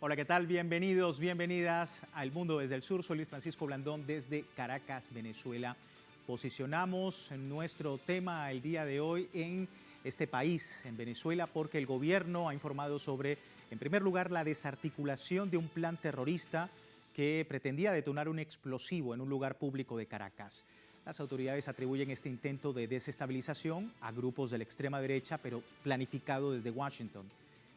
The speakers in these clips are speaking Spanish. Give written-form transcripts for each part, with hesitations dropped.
Hola, ¿qué tal? Bienvenidos, bienvenidas al Mundo desde el Sur. Soy Luis Francisco Blandón desde Caracas, Venezuela. Posicionamos nuestro tema el día de hoy en este país, en Venezuela, porque el gobierno ha informado sobre, en primer lugar, la desarticulación de un plan terrorista que pretendía detonar un explosivo en un lugar público de Caracas. Las autoridades atribuyen este intento de desestabilización a grupos de la extrema derecha, pero planificado desde Washington.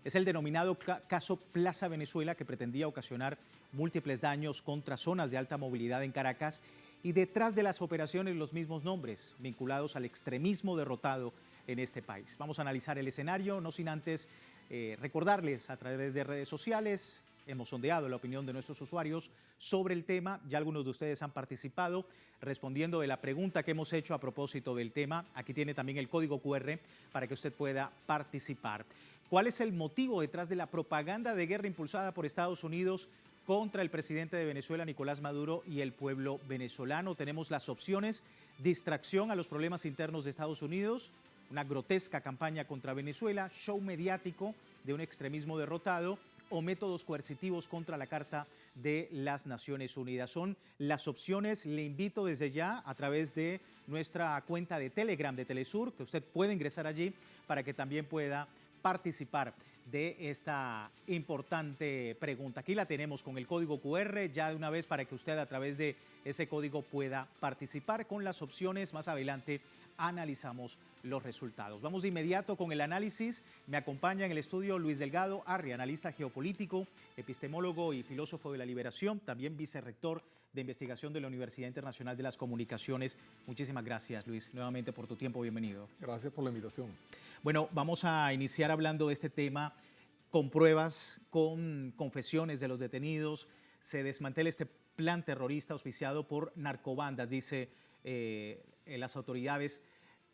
Es el denominado caso Plaza Venezuela, que pretendía ocasionar múltiples daños contra zonas de alta movilidad en Caracas, y detrás de las operaciones los mismos nombres vinculados al extremismo derrotado en este país. Vamos a analizar el escenario, no sin antes recordarles a través de redes sociales. Hemos sondeado la opinión de nuestros usuarios sobre el tema. Ya algunos de ustedes han participado respondiendo de la pregunta que hemos hecho a propósito del tema. Aquí tiene también el código QR para que usted pueda participar. ¿Cuál es el motivo detrás de la propaganda de guerra impulsada por Estados Unidos contra el presidente de Venezuela, Nicolás Maduro, y el pueblo venezolano? Tenemos las opciones: distracción a los problemas internos de Estados Unidos, una grotesca campaña contra Venezuela, show mediático de un extremismo derrotado, o métodos coercitivos contra la Carta de las Naciones Unidas. Son las opciones. Le invito desde ya a través de nuestra cuenta de Telegram de Telesur, que usted puede ingresar allí para que también pueda participar de esta importante pregunta. Aquí la tenemos con el código QR ya de una vez para que usted a través de ese código pueda participar con las opciones. Más adelante analizamos los resultados. Vamos de inmediato con el análisis. Me acompaña en el estudio Luis Delgado Arri, analista geopolítico, epistemólogo y filósofo de la liberación, también vicerrector de investigación de la Universidad Internacional de las Comunicaciones. Muchísimas gracias, Luis, nuevamente por tu tiempo. Bienvenido. Gracias por la invitación. Bueno, vamos a iniciar hablando de este tema con pruebas, con confesiones de los detenidos. Se desmantela este plan terrorista auspiciado por narcobandas, dice las autoridades,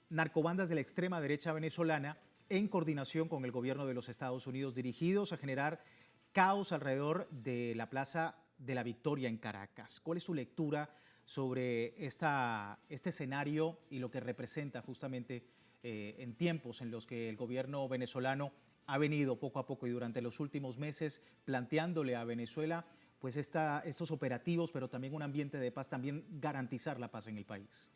narcobandas de la extrema derecha venezolana, en coordinación con el gobierno de los Estados Unidos, dirigidos a generar caos alrededor de la Plaza de la Victoria en Caracas. ¿Cuál es su lectura sobre este escenario y lo que representa justamente en tiempos en los que el gobierno venezolano ha venido poco a poco y durante los últimos meses planteándole a Venezuela pues estos operativos, pero también un ambiente de paz, también garantizar la paz en el país?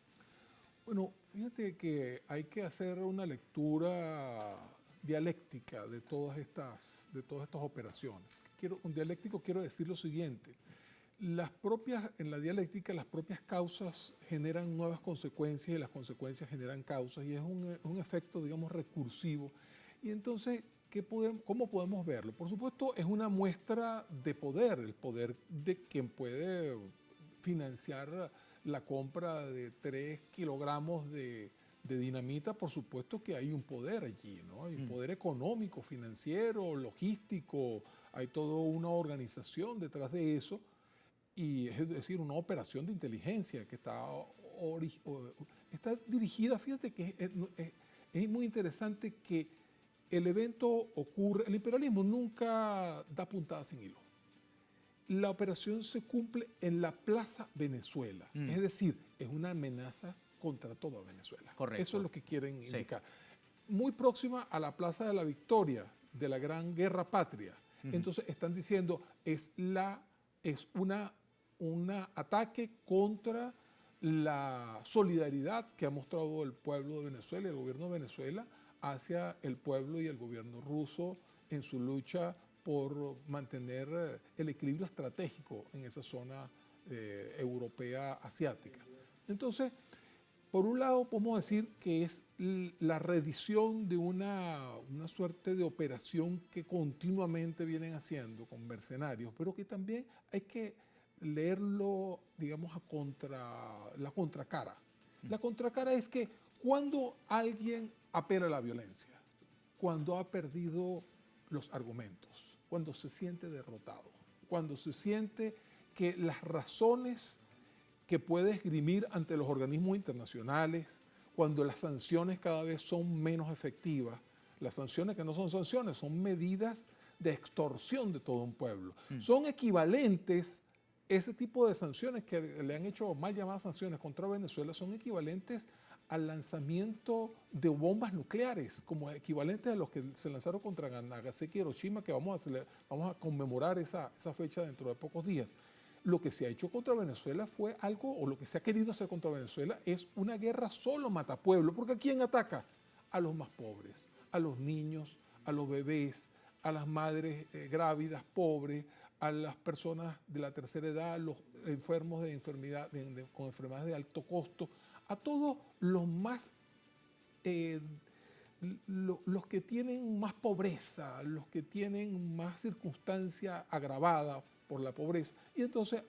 Bueno, fíjate que hay que hacer una lectura dialéctica de todas estas operaciones. Con dialéctico quiero decir lo siguiente: en la dialéctica, las propias causas generan nuevas consecuencias y las consecuencias generan causas, y es un efecto, digamos, recursivo. Y entonces, ¿cómo podemos verlo? Por supuesto, es una muestra de poder, el poder de quien puede financiar la compra de 3 kilogramos de dinamita. Por supuesto que hay un poder allí, ¿no? Hay un poder económico, financiero, logístico, hay toda una organización detrás de eso, y es decir, una operación de inteligencia que está dirigida. Fíjate que es muy interesante que el evento ocurre, el imperialismo nunca da puntada sin hilo. La operación se cumple en la Plaza Venezuela, es decir, es una amenaza contra toda Venezuela. Correcto. Eso es lo que quieren indicar. Muy próxima a la Plaza de la Victoria, de la Gran Guerra Patria. Entonces están diciendo, es un ataque contra la solidaridad que ha mostrado el pueblo de Venezuela y el gobierno de Venezuela hacia el pueblo y el gobierno ruso en su lucha por mantener el equilibrio estratégico en esa zona europea asiática. Entonces, por un lado podemos decir que es la reedición de una suerte de operación que continuamente vienen haciendo con mercenarios, pero que también hay que leerlo, digamos, la contracara. La contracara es que cuando alguien apela a la violencia, cuando ha perdido los argumentos, cuando se siente derrotado, cuando se siente que las razones que puede esgrimir ante los organismos internacionales, cuando las sanciones cada vez son menos efectivas, las sanciones que no son sanciones, son medidas de extorsión de todo un pueblo. Son equivalentes, ese tipo de sanciones que le han hecho mal llamadas sanciones contra Venezuela, son equivalentes al lanzamiento de bombas nucleares, como equivalentes a los que se lanzaron contra Nagasaki y Hiroshima, que vamos a conmemorar esa fecha dentro de pocos días. Lo que se ha hecho contra Venezuela fue algo, o lo que se ha querido hacer contra Venezuela es una guerra solo matapueblo, porque ¿a quién ataca? A los más pobres, a los niños, a los bebés, a las madres grávidas, pobres, a las personas de la tercera edad, a los enfermos con enfermedades de alto costo, a todos los más, los que tienen más pobreza, los que tienen más circunstancia agravada por la pobreza. Y entonces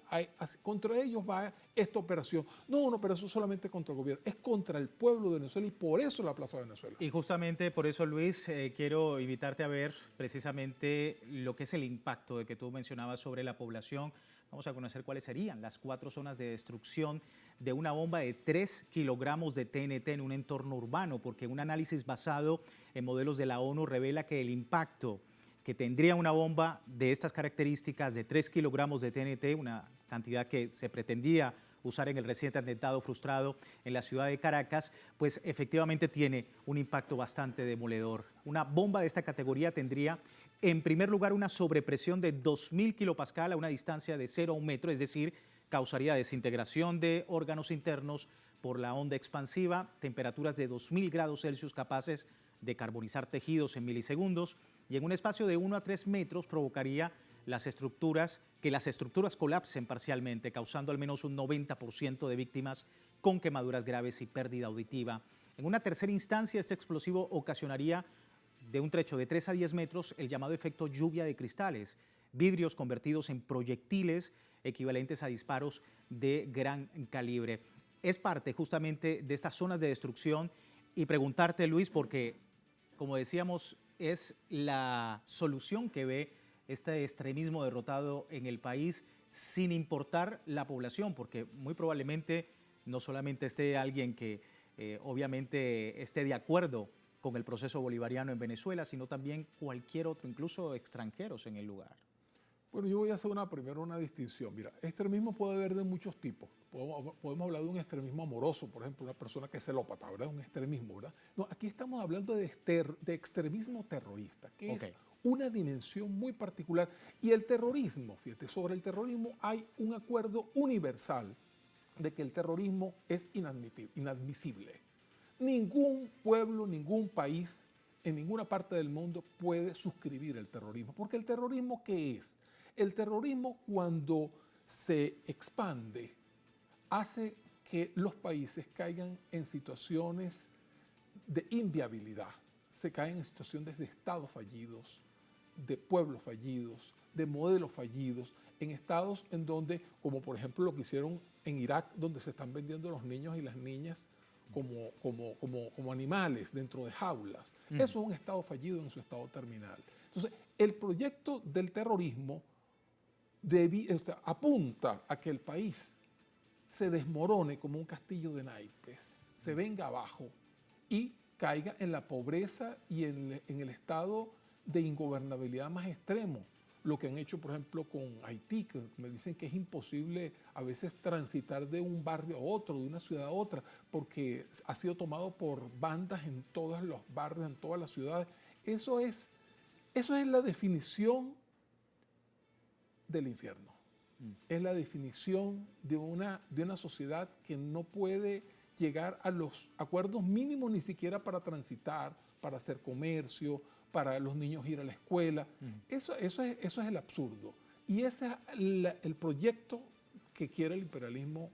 contra ellos va esta operación. No una operación solamente contra el gobierno, es contra el pueblo de Venezuela y por eso la Plaza Venezuela. Y justamente por eso, Luis, quiero invitarte a ver precisamente lo que es el impacto de que tú mencionabas sobre la población. Vamos a conocer cuáles serían las 4 zonas de destrucción de una bomba de 3 kilogramos de TNT en un entorno urbano, porque un análisis basado en modelos de la ONU revela que el impacto que tendría una bomba de estas características de 3 kilogramos de TNT, una cantidad que se pretendía usar en el reciente atentado frustrado en la ciudad de Caracas, pues efectivamente tiene un impacto bastante demoledor. Una bomba de esta categoría tendría, en primer lugar, una sobrepresión de 2000 kilopascal a una distancia de 0 a 1 metro, es decir, causaría desintegración de órganos internos por la onda expansiva, temperaturas de 2000 grados Celsius capaces de carbonizar tejidos en milisegundos, y en un espacio de 1 a 3 metros provocaría que las estructuras colapsen parcialmente, causando al menos un 90% de víctimas con quemaduras graves y pérdida auditiva. En una tercera instancia, este explosivo ocasionaría de un trecho de 3 a 10 metros el llamado efecto lluvia de cristales, vidrios convertidos en proyectiles equivalentes a disparos de gran calibre. Es parte justamente de estas zonas de destrucción y preguntarte, Luis, porque, como decíamos, es la solución que ve este extremismo derrotado en el país sin importar la población, porque muy probablemente no solamente esté alguien que obviamente esté de acuerdo con el proceso bolivariano en Venezuela, sino también cualquier otro, incluso extranjeros en el lugar. Bueno, yo voy a hacer primero una distinción. Mira, extremismo puede haber de muchos tipos. Podemos hablar de un extremismo amoroso, por ejemplo, una persona que es celópata, ¿verdad? Un extremismo, ¿verdad? No, aquí estamos hablando de extremismo terrorista, que es una dimensión muy particular. Y el terrorismo, fíjate, sobre el terrorismo hay un acuerdo universal de que el terrorismo es inadmisible. Ningún pueblo, ningún país, en ninguna parte del mundo puede suscribir el terrorismo. Porque el terrorismo, ¿qué es? El terrorismo, cuando se expande, hace que los países caigan en situaciones de inviabilidad. Se caen en situaciones de estados fallidos, de pueblos fallidos, de modelos fallidos, en estados en donde, como por ejemplo lo que hicieron en Irak, donde se están vendiendo los niños y las niñas como animales dentro de jaulas. Eso es un estado fallido en su estado terminal. Entonces, el proyecto del terrorismo apunta a que el país se desmorone como un castillo de naipes, se venga abajo y caiga en la pobreza y en el estado de ingobernabilidad más extremo. Lo que han hecho, por ejemplo, con Haití, que me dicen que es imposible a veces transitar de un barrio a otro, de una ciudad a otra, porque ha sido tomado por bandas en todos los barrios, en todas las ciudades. Eso es la definición del infierno. Es la definición de una sociedad que no puede llegar a los acuerdos mínimos ni siquiera para transitar, para hacer comercio, para los niños ir a la escuela. Eso es el absurdo. Y ese es el proyecto que quiere el imperialismo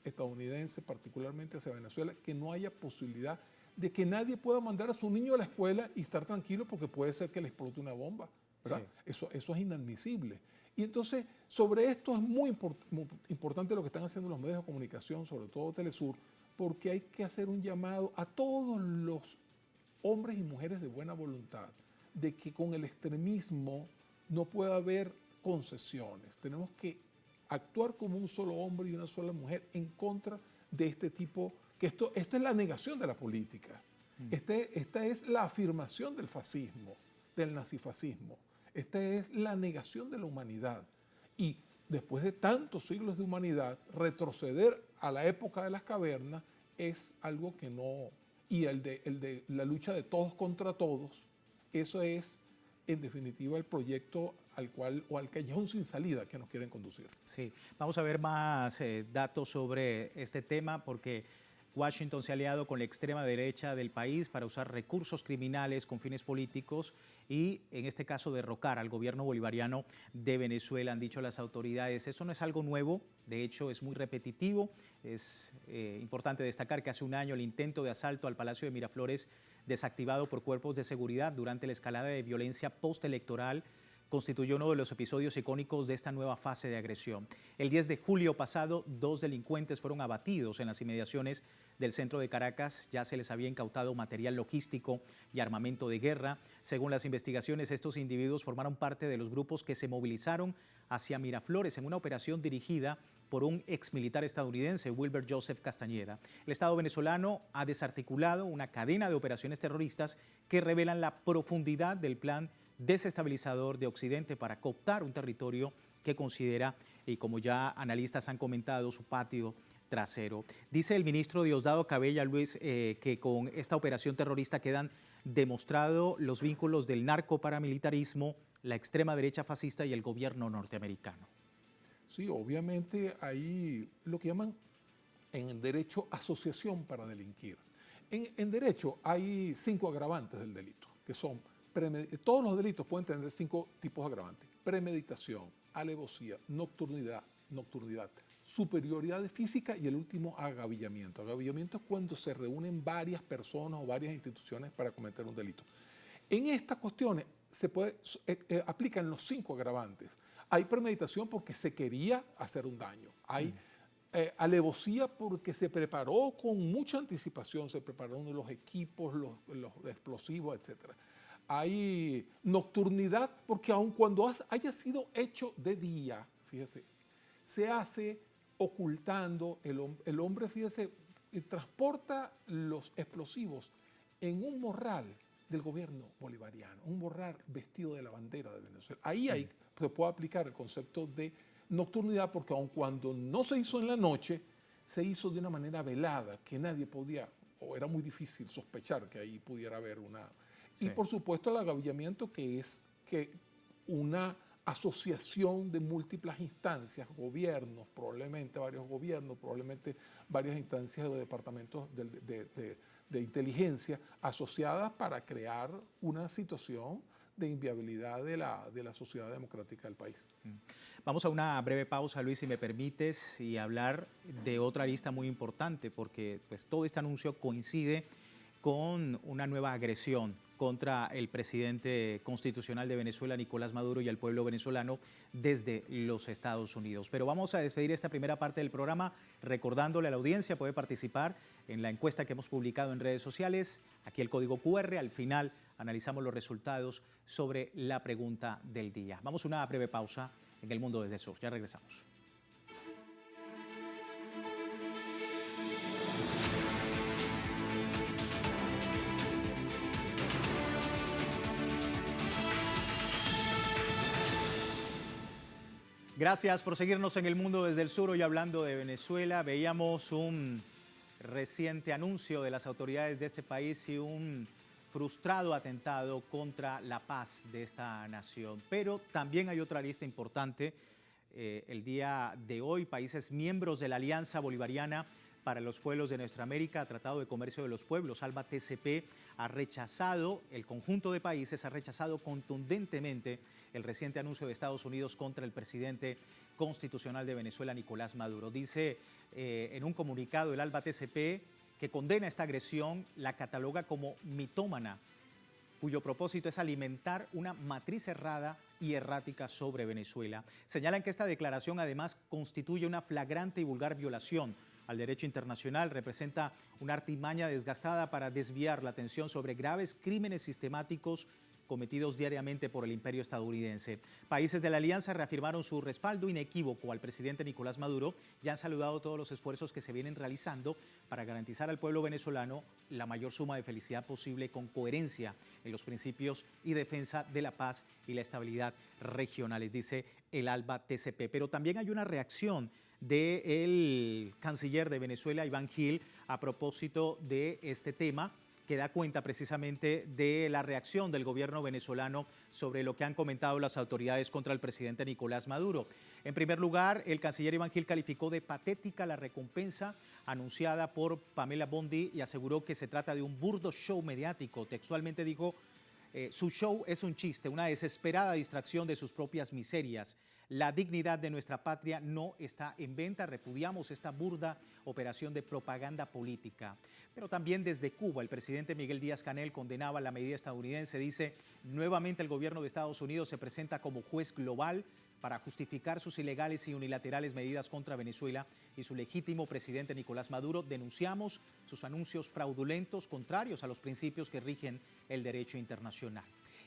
estadounidense, particularmente hacia Venezuela, que no haya posibilidad de que nadie pueda mandar a su niño a la escuela y estar tranquilo porque puede ser que le explote una bomba, ¿verdad? Sí. Eso es inadmisible. Y entonces, sobre esto es muy importante lo que están haciendo los medios de comunicación, sobre todo Telesur, porque hay que hacer un llamado a todos los hombres y mujeres de buena voluntad, de que con el extremismo no puede haber concesiones. Tenemos que actuar como un solo hombre y una sola mujer en contra de este tipo, que esto es la negación de la política. Esta es la afirmación del fascismo, del nazifascismo. Esta es la negación de la humanidad. Y después de tantos siglos de humanidad, retroceder a la época de las cavernas es algo que no... Y el de la lucha de todos contra todos, eso es, en definitiva, el proyecto al callejón sin salida que nos quieren conducir. Sí, vamos a ver más datos sobre este tema porque Washington se ha aliado con la extrema derecha del país para usar recursos criminales con fines políticos y, en este caso, derrocar al gobierno bolivariano de Venezuela, han dicho las autoridades. Eso no es algo nuevo, de hecho es muy repetitivo. Es importante destacar que hace un año el intento de asalto al Palacio de Miraflores, desactivado por cuerpos de seguridad durante la escalada de violencia postelectoral, constituyó uno de los episodios icónicos de esta nueva fase de agresión. El 10 de julio pasado, 2 delincuentes fueron abatidos en las inmediaciones del centro de Caracas. Ya se les había incautado material logístico y armamento de guerra. Según las investigaciones, estos individuos formaron parte de los grupos que se movilizaron hacia Miraflores en una operación dirigida por un exmilitar estadounidense, Wilber Joseph Castañeda. El Estado venezolano ha desarticulado una cadena de operaciones terroristas que revelan la profundidad del plan desestabilizador de Occidente para cooptar un territorio que considera, y como ya analistas han comentado, su patio trasero. Dice el ministro Diosdado Cabello, Luis, que con esta operación terrorista quedan demostrados los vínculos del narcoparamilitarismo, la extrema derecha fascista y el gobierno norteamericano. Sí, obviamente hay lo que llaman en derecho asociación para delinquir. En derecho hay 5 agravantes del delito, que son todos los delitos pueden tener 5 tipos de agravantes: premeditación, alevosía, nocturnidad, superioridad física y el último, agavillamiento. Agavillamiento es cuando se reúnen varias personas o varias instituciones para cometer un delito. En estas cuestiones aplican los 5 agravantes. Hay premeditación porque se quería hacer un daño. Hay alevosía porque se preparó con mucha anticipación, se prepararon los equipos, los explosivos, etc. Hay nocturnidad porque aun cuando haya sido hecho de día, fíjese, se hace ocultando. El hombre, fíjese, transporta los explosivos en un morral del gobierno bolivariano, un morral vestido de la bandera de Venezuela. Ahí se puede aplicar el concepto de nocturnidad porque aun cuando no se hizo en la noche, se hizo de una manera velada, que nadie podía, o era muy difícil sospechar que ahí pudiera haber una... Sí. Y por supuesto el agavillamiento, que es que una asociación de múltiples instancias, gobiernos, probablemente varios gobiernos, probablemente varias instancias de departamentos de inteligencia asociadas para crear una situación de inviabilidad de la sociedad democrática del país. Vamos a una breve pausa, Luis, si me permites, y hablar de otra arista muy importante, porque pues, todo este anuncio coincide con una nueva agresión contra el presidente constitucional de Venezuela, Nicolás Maduro, y el pueblo venezolano desde los Estados Unidos. Pero vamos a despedir esta primera parte del programa recordándole a la audiencia, puede participar en la encuesta que hemos publicado en redes sociales. Aquí el código QR, al final analizamos los resultados sobre la pregunta del día. Vamos a una breve pausa en El Mundo desde el Sur. Ya regresamos. Gracias por seguirnos en El Mundo desde el Sur. Hoy hablando de Venezuela, veíamos un reciente anuncio de las autoridades de este país y un frustrado atentado contra la paz de esta nación. Pero también hay otra lista importante. El día de hoy, países miembros de la Alianza Bolivariana para los Pueblos de Nuestra América, Tratado de Comercio de los Pueblos, ALBA-TCP, ha rechazado, el conjunto de países ha rechazado contundentemente el reciente anuncio de Estados Unidos contra el presidente constitucional de Venezuela, Nicolás Maduro. Dice en un comunicado el ALBA-TCP que condena esta agresión, la cataloga como mitómana, cuyo propósito es alimentar una matriz errada y errática sobre Venezuela. Señalan que esta declaración además constituye una flagrante y vulgar violación al derecho internacional, representa una artimaña desgastada para desviar la atención sobre graves crímenes sistemáticos cometidos diariamente por el imperio estadounidense. Países de la alianza reafirmaron su respaldo inequívoco al presidente Nicolás Maduro y han saludado todos los esfuerzos que se vienen realizando para garantizar al pueblo venezolano la mayor suma de felicidad posible con coherencia en los principios y defensa de la paz y la estabilidad regionales, dice el ALBA-TCP. Pero también hay una reacción del canciller de Venezuela, Iván Gil, a propósito de este tema, que da cuenta precisamente de la reacción del gobierno venezolano sobre lo que han comentado las autoridades contra el presidente Nicolás Maduro. En primer lugar, el canciller Iván Gil calificó de patética la recompensa anunciada por Pamela Bondi y aseguró que se trata de un burdo show mediático. Textualmente dijo, su show es un chiste, una desesperada distracción de sus propias miserias. La dignidad de nuestra patria no está en venta. Repudiamos esta burda operación de propaganda política. Pero también desde Cuba, el presidente Miguel Díaz-Canel condenaba la medida estadounidense. Dice, nuevamente el gobierno de Estados Unidos se presenta como juez global para justificar sus ilegales y unilaterales medidas contra Venezuela y su legítimo presidente Nicolás Maduro. Denunciamos sus anuncios fraudulentos contrarios a los principios que rigen el derecho internacional.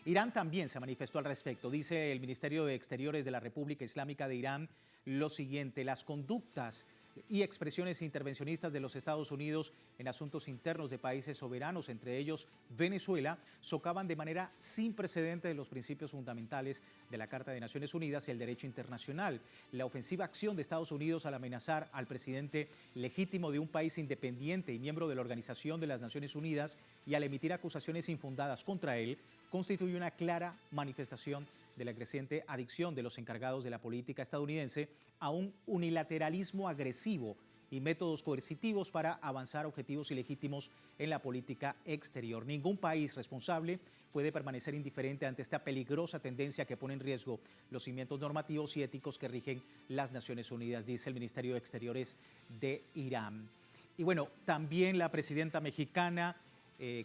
Irán también se manifestó al respecto. Dice el Ministerio de Exteriores de la República Islámica de Irán lo siguiente: las conductas y expresiones intervencionistas de los Estados Unidos en asuntos internos de países soberanos, entre ellos Venezuela, socavan de manera sin precedentes los principios fundamentales de la Carta de Naciones Unidas y el derecho internacional. La ofensiva acción de Estados Unidos al amenazar al presidente legítimo de un país independiente y miembro de la Organización de las Naciones Unidas y al emitir acusaciones infundadas contra él constituye una clara manifestación de la creciente adicción de los encargados de la política estadounidense a un unilateralismo agresivo y métodos coercitivos para avanzar objetivos ilegítimos en la política exterior. Ningún país responsable puede permanecer indiferente ante esta peligrosa tendencia que pone en riesgo los cimientos normativos y éticos que rigen las Naciones Unidas, dice el Ministerio de Exteriores de Irán. Y bueno, también la presidenta mexicana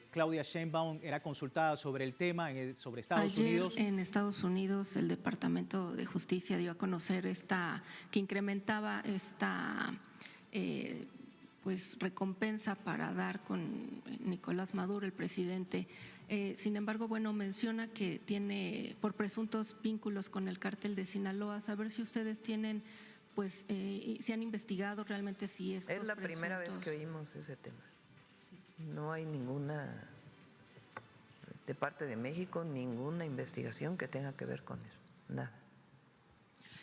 Claudia Sheinbaum era consultada sobre el tema, sobre Estados Unidos. Ayer en Estados Unidos el Departamento de Justicia dio a conocer que incrementaba esta pues recompensa para dar con Nicolás Maduro, el presidente. Sin embargo, bueno, menciona que tiene por presuntos vínculos con el cártel de Sinaloa. Saber si ustedes tienen, pues, si han investigado realmente si estos Es la primera vez que oímos ese tema. No hay ninguna, de parte de México, ninguna investigación que tenga que ver con eso, nada.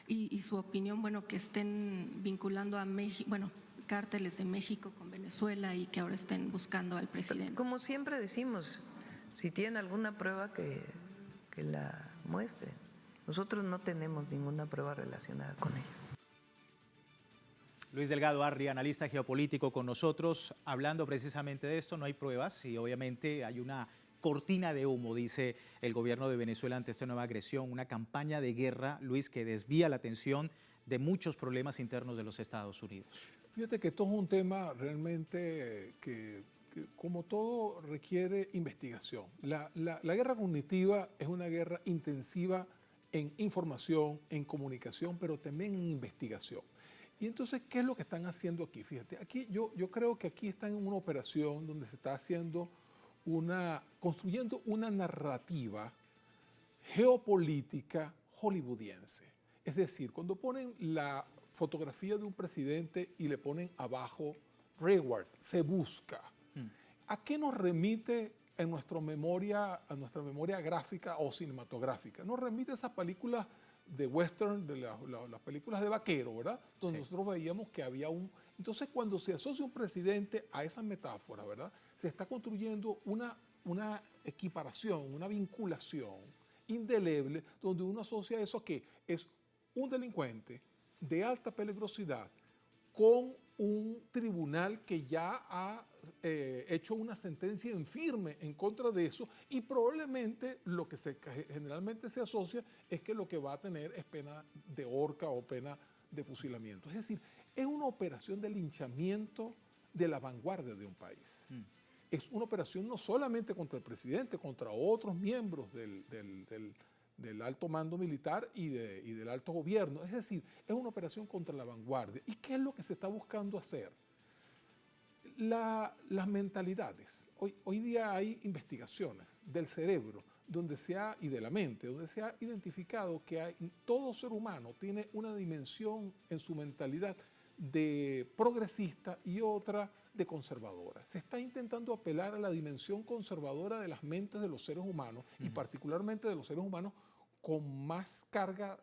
Y su opinión, bueno, que estén vinculando a México, bueno, cárteles de México con Venezuela y que ahora estén buscando al presidente. Como siempre decimos, si tienen alguna prueba que la muestren. Nosotros no tenemos ninguna prueba relacionada con ello. Luis Delgado Arri, analista geopolítico con nosotros, hablando precisamente de esto. No hay pruebas y obviamente hay una cortina de humo, dice el gobierno de Venezuela ante esta nueva agresión, una campaña de guerra, Luis, que desvía la atención de muchos problemas internos de los Estados Unidos. Fíjate que esto es un tema realmente que como todo requiere investigación. La guerra cognitiva es una guerra intensiva en información, en comunicación, pero también en investigación. Y entonces, ¿qué es lo que están haciendo aquí? Fíjate, aquí yo creo que aquí están en una operación donde se está haciendo construyendo una narrativa geopolítica hollywoodiense. Es decir, cuando ponen la fotografía de un presidente y le ponen abajo reward, se busca. ¿A qué nos remite a nuestra memoria gráfica o cinematográfica? Nos remite a esas películas de western, de las películas de vaquero, ¿verdad? Donde sí, nosotros veíamos que había un... Entonces, cuando se asocia un presidente a esa metáfora, ¿verdad? Se está construyendo una equiparación, una vinculación indeleble, donde uno asocia eso que es un delincuente de alta peligrosidad con un tribunal que ya ha hecho una sentencia en firme en contra de eso, y probablemente lo que generalmente se asocia es que lo que va a tener es pena de horca o pena de fusilamiento. Es decir, es una operación de linchamiento de la vanguardia de un país. Es una operación no solamente contra el presidente, contra otros miembros del alto mando militar y del alto gobierno. Es decir, es una operación contra la vanguardia. ¿Y qué es lo que se está buscando hacer? Las mentalidades. Hoy día hay investigaciones del cerebro y de la mente, donde se ha identificado que todo ser humano tiene una dimensión en su mentalidad de progresista y otra de conservadora. Se está intentando apelar a la dimensión conservadora de las mentes de los seres humanos y particularmente de los seres humanos con más carga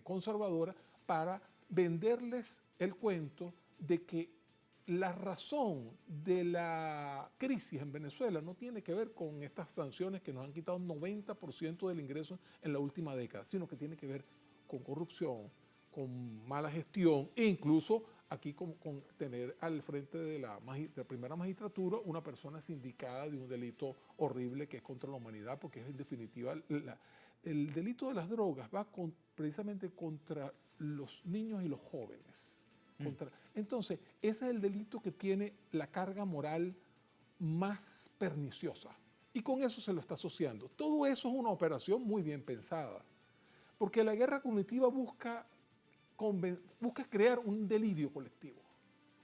conservadora para venderles el cuento de que la razón de la crisis en Venezuela no tiene que ver con estas sanciones que nos han quitado 90% del ingreso en la última década, sino que tiene que ver con corrupción, con mala gestión e incluso aquí con tener al frente de la primera magistratura una persona sindicada de un delito horrible que es contra la humanidad, porque es en definitiva el delito de las drogas va precisamente contra los niños y los jóvenes. Entonces, ese es el delito que tiene la carga moral más perniciosa. Y con eso se lo está asociando. Todo eso es una operación muy bien pensada. Porque la guerra cognitiva busca crear un delirio colectivo.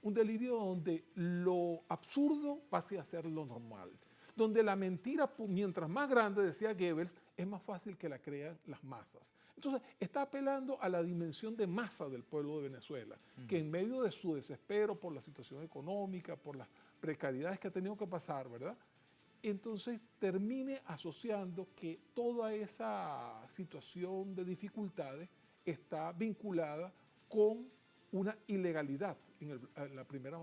Un delirio donde lo absurdo pase a ser lo normal. Donde la mentira, mientras más grande, decía Goebbels, es más fácil que la crean las masas. Entonces, está apelando a la dimensión de masa del pueblo de Venezuela, que en medio de su desespero por la situación económica, por las precariedades que ha tenido que pasar, ¿verdad? Entonces, termine asociando que toda esa situación de dificultades está vinculada con una ilegalidad en la primera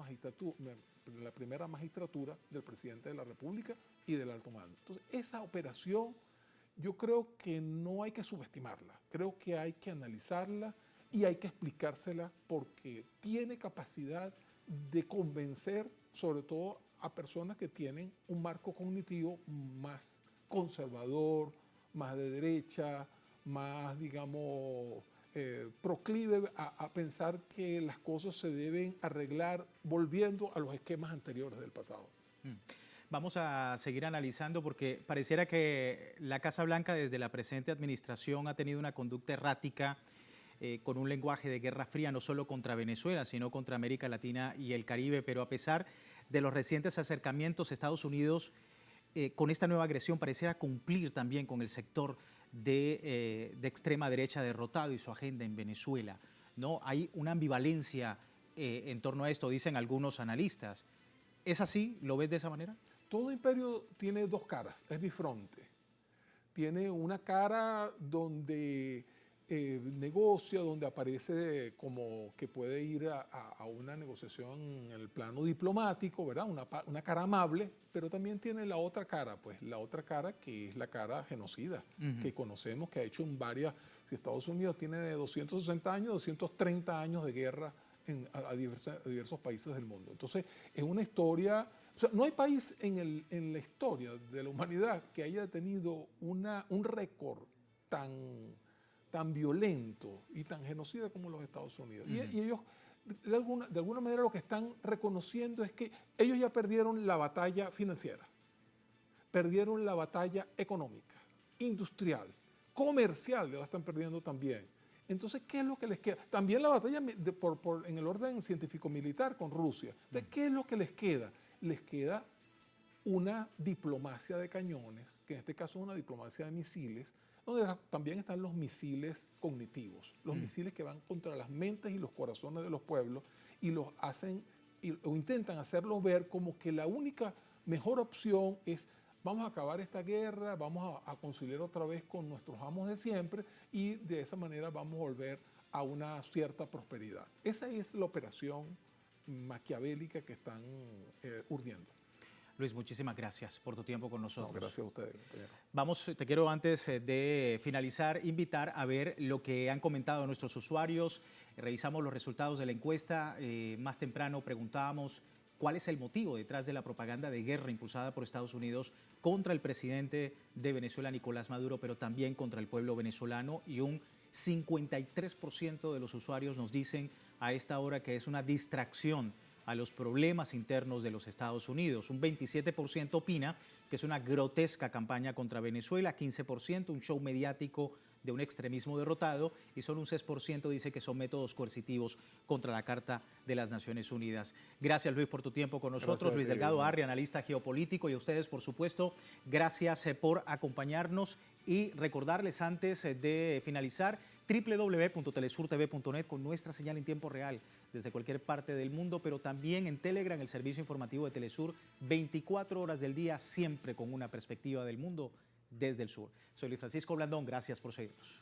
magistratura del presidente de la República y del alto mando. Entonces, esa operación yo creo que no hay que subestimarla, creo que hay que analizarla y hay que explicársela porque tiene capacidad de convencer sobre todo a personas que tienen un marco cognitivo más conservador, más de derecha, más, digamos, proclive a pensar que las cosas se deben arreglar volviendo a los esquemas anteriores del pasado. Vamos a seguir analizando porque pareciera que la Casa Blanca desde la presente administración ha tenido una conducta errática con un lenguaje de guerra fría no solo contra Venezuela, sino contra América Latina y el Caribe, pero a pesar de los recientes acercamientos, Estados Unidos con esta nueva agresión pareciera cumplir también con el sector de extrema derecha derrotado y su agenda en Venezuela, ¿no? Hay una ambivalencia en torno a esto, dicen algunos analistas. ¿Es así? ¿Lo ves de esa manera? Todo imperio tiene dos caras, es bifronte. Tiene una cara donde negocia, donde aparece como que puede ir a una negociación en el plano diplomático, ¿verdad? Una cara amable, pero también tiene la otra cara, pues la otra cara que es la cara genocida, que conocemos que ha hecho en varias, si Estados Unidos tiene de 260 años, 230 años de guerra a diversos países del mundo. Entonces, es una historia, o sea, no hay país en la historia de la humanidad que haya tenido un récord tan violento y tan genocida como los Estados Unidos. Y ellos, de alguna manera, lo que están reconociendo es que ellos ya perdieron la batalla financiera, perdieron la batalla económica, industrial, comercial, la están perdiendo también. Entonces, ¿qué es lo que les queda? También la batalla en el orden científico-militar con Rusia. Entonces, ¿qué es lo que les queda? Les queda una diplomacia de cañones, que en este caso es una diplomacia de misiles, donde también están los misiles cognitivos, los misiles que van contra las mentes y los corazones de los pueblos y los hacen o intentan hacerlos ver como que la única mejor opción es vamos a acabar esta guerra, vamos a conciliar otra vez con nuestros amos de siempre y de esa manera vamos a volver a una cierta prosperidad. Esa es la operación maquiavélica que están urdiendo. Luis, muchísimas gracias por tu tiempo con nosotros. No, gracias a ustedes, compañero. Te quiero antes de finalizar invitar a ver lo que han comentado nuestros usuarios. Revisamos los resultados de la encuesta. Más temprano preguntábamos cuál es el motivo detrás de la propaganda de guerra impulsada por Estados Unidos contra el presidente de Venezuela, Nicolás Maduro, pero también contra el pueblo venezolano. Y un 53% de los usuarios nos dicen a esta hora que es una distracción a los problemas internos de los Estados Unidos. Un 27% opina que es una grotesca campaña contra Venezuela, 15% un show mediático de un extremismo derrotado y solo un 6% dice que son métodos coercitivos contra la Carta de las Naciones Unidas. Gracias, Luis, por tu tiempo con nosotros. Gracias, Luis Delgado Arri, analista geopolítico, y a ustedes, por supuesto, gracias por acompañarnos y recordarles antes de finalizar www.telesurtv.net con nuestra señal en tiempo real desde cualquier parte del mundo, pero también en Telegram, el servicio informativo de Telesur, 24 horas del día, siempre con una perspectiva del mundo desde el sur. Soy Luis Francisco Blandón, gracias por seguirnos.